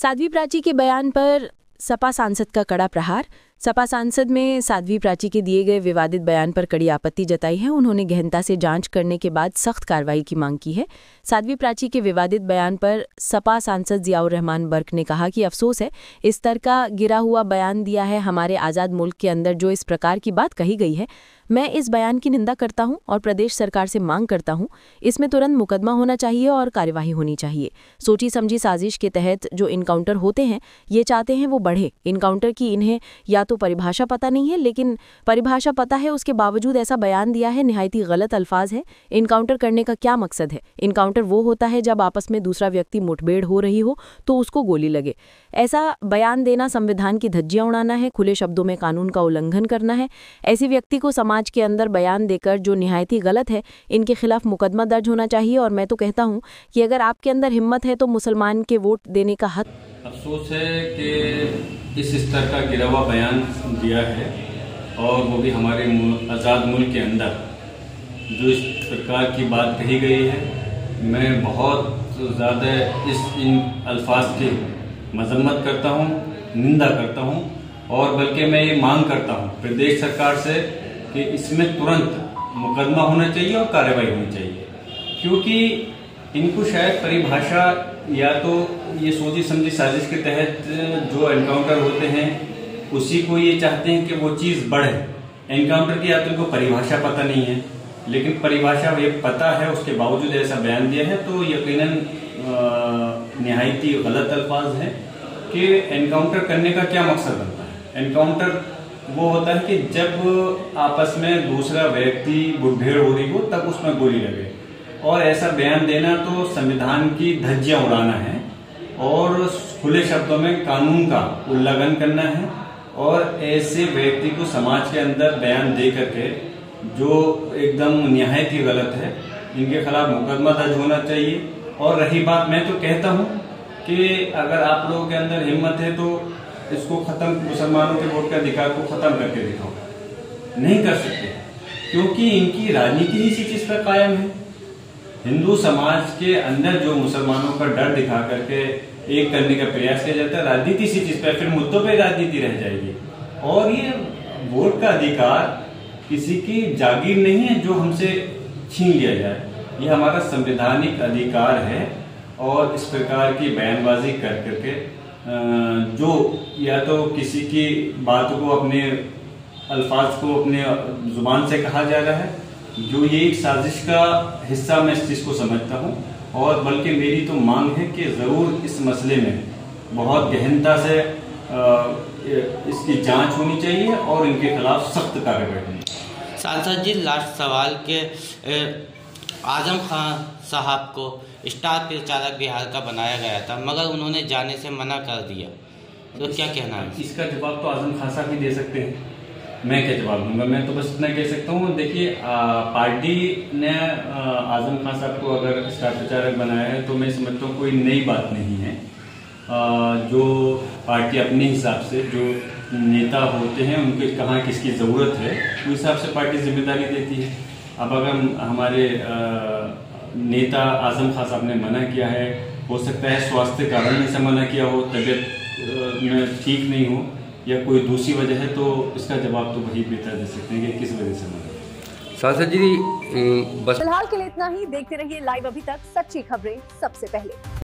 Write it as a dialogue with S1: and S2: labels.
S1: साध्वी प्राची के बयान पर सपा सांसद का कड़ा प्रहार। सपा सांसद में साध्वी प्राची के दिए गए विवादित बयान पर कड़ी आपत्ति जताई है। उन्होंने गहनता से जांच करने के बाद सख्त कार्रवाई की मांग की है। साध्वी प्राची के विवादित बयान पर सपा सांसद जियाउर रहमान बर्क ने कहा कि अफसोस है, इस तरह का गिरा हुआ बयान दिया है। हमारे आज़ाद मुल्क के अंदर जो इस प्रकार की बात कही गई है, मैं इस बयान की निंदा करता हूं और प्रदेश सरकार से मांग करता हूं, इसमें तुरंत मुकदमा होना चाहिए और कार्यवाही होनी चाहिए। सोची समझी साजिश के तहत जो इनकाउंटर होते हैं, ये चाहते हैं वो बढ़े। इनकाउंटर की इन्हें या तो परिभाषा पता नहीं है, लेकिन परिभाषा पता है, उसके बावजूद ऐसा बयान दिया है। निहायती गलत अल्फाज है। इनकाउंटर करने का क्या मकसद है? इनकाउंटर वो होता है जब आपस में दूसरा व्यक्ति मुठभेड़ हो रही हो तो उसको गोली लगे। ऐसा बयान देना संविधान की धज्जियां उड़ाना है, खुले शब्दों में कानून का उल्लंघन करना है। ऐसे व्यक्ति को समाज के अंदर बयान देकर जो निहायती गलत है, इनके खिलाफ मुकदमा दर्ज होना चाहिए। और मैं तो कहता हूं कि अगर आपके अंदर हिम्मत है तो मुसलमान के वोट देने का हक।
S2: अफसोस है कि इस स्तर का गिरा हुआ बयान दिया है, और वो भी हमारे आज़ाद मुल्क के अंदर जो इस प्रकार की बात कही गई है। मैं बहुत ज़्यादा इन अल्फाज की मजम्मत करता हूँ, निंदा करता हूँ, और बल्कि मैं ये मांग करता हूँ प्रदेश सरकार से कि इसमें तुरंत मुकदमा होना चाहिए और कार्रवाई होनी चाहिए। क्योंकि इनको शायद परिभाषा या तो ये सोची समझी साजिश के तहत जो एनकाउंटर होते हैं उसी को ये चाहते हैं कि वो चीज़ बढ़े। एनकाउंटर की या तो इनको परिभाषा पता नहीं है, लेकिन परिभाषा ये पता है, उसके बावजूद ऐसा बयान दिया है, तो यकीनन निहायती गलत अल्फाज है कि एनकाउंटर करने का क्या मकसद बनता है। एनकाउंटर वो होता है कि जब आपस में दूसरा व्यक्ति मुठभेड़ हो रही हो तब उसमें गोली लगे, और ऐसा बयान देना तो संविधान की धज्जियां उड़ाना है और खुले शब्दों में कानून का उल्लंघन करना है। और ऐसे व्यक्ति को समाज के अंदर बयान दे करके जो एकदम निहायत ही गलत है, इनके खिलाफ मुकदमा दर्ज होना चाहिए। और रही बात, मैं तो कहता हूं कि अगर आप लोगों के अंदर हिम्मत है तो इसको खत्म, मुसलमानों के वोट के अधिकार को खत्म करके दिखाओ। नहीं कर सकते, क्योंकि इनकी राजनीति ही इसी चीज पर कायम है। हिंदू समाज के अंदर जो मुसलमानों का डर दिखा करके एक करने का प्रयास किया जाता है, राजनीति इसी चीज पर, फिर मुद्दों पर राजनीति रह जाएगी। और ये वोट का अधिकार किसी की जागीर नहीं है जो हमसे छीन लिया जाए, ये हमारा संवैधानिक अधिकार है। और इस प्रकार की बयानबाजी कर करके जो या तो किसी की बात को, अपने अल्फाज को अपने जुबान से कहा जा रहा है, जो ये एक साजिश का हिस्सा मैं इस चीज को समझता हूँ। और बल्कि मेरी तो मांग है कि जरूर इस मसले में बहुत गहनता से इसकी जांच होनी चाहिए और इनके खिलाफ सख्त कार्रवाई होनी चाहिए।
S3: सांसद जी, लास्ट सवाल के आजम खान साहब को स्टार प्रचारक बिहार का बनाया गया था, मगर उन्होंने जाने से मना कर दिया, तो क्या कहना है?
S2: इसका जवाब तो आजम खान साहब ही दे सकते हैं, मैं क्या जवाब दूंगा। मैं तो बस इतना कह सकता हूँ, देखिए पार्टी ने आजम खान साहब को अगर स्टार प्रचारक बनाया है तो मैं समझता हूँ कोई नई बात नहीं है। जो पार्टी अपने हिसाब से जो नेता होते हैं उनके कहाँ किसकी ज़रूरत है उस हिसाब से पार्टी जिम्मेदारी देती है। अब अगर हमारे नेता आजम खान साहब ने मना किया है, हो सकता है स्वास्थ्य कारण से मना किया हो, तबीयत में ठीक नहीं हो या कोई दूसरी वजह है, तो इसका जवाब तो वही बेहतर दे सकते हैं कि किस वजह से मना।
S4: सांसद जी, बस
S5: फिलहाल के लिए इतना ही। देखते रहिए लाइव अभी तक, सच्ची खबरें सबसे पहले।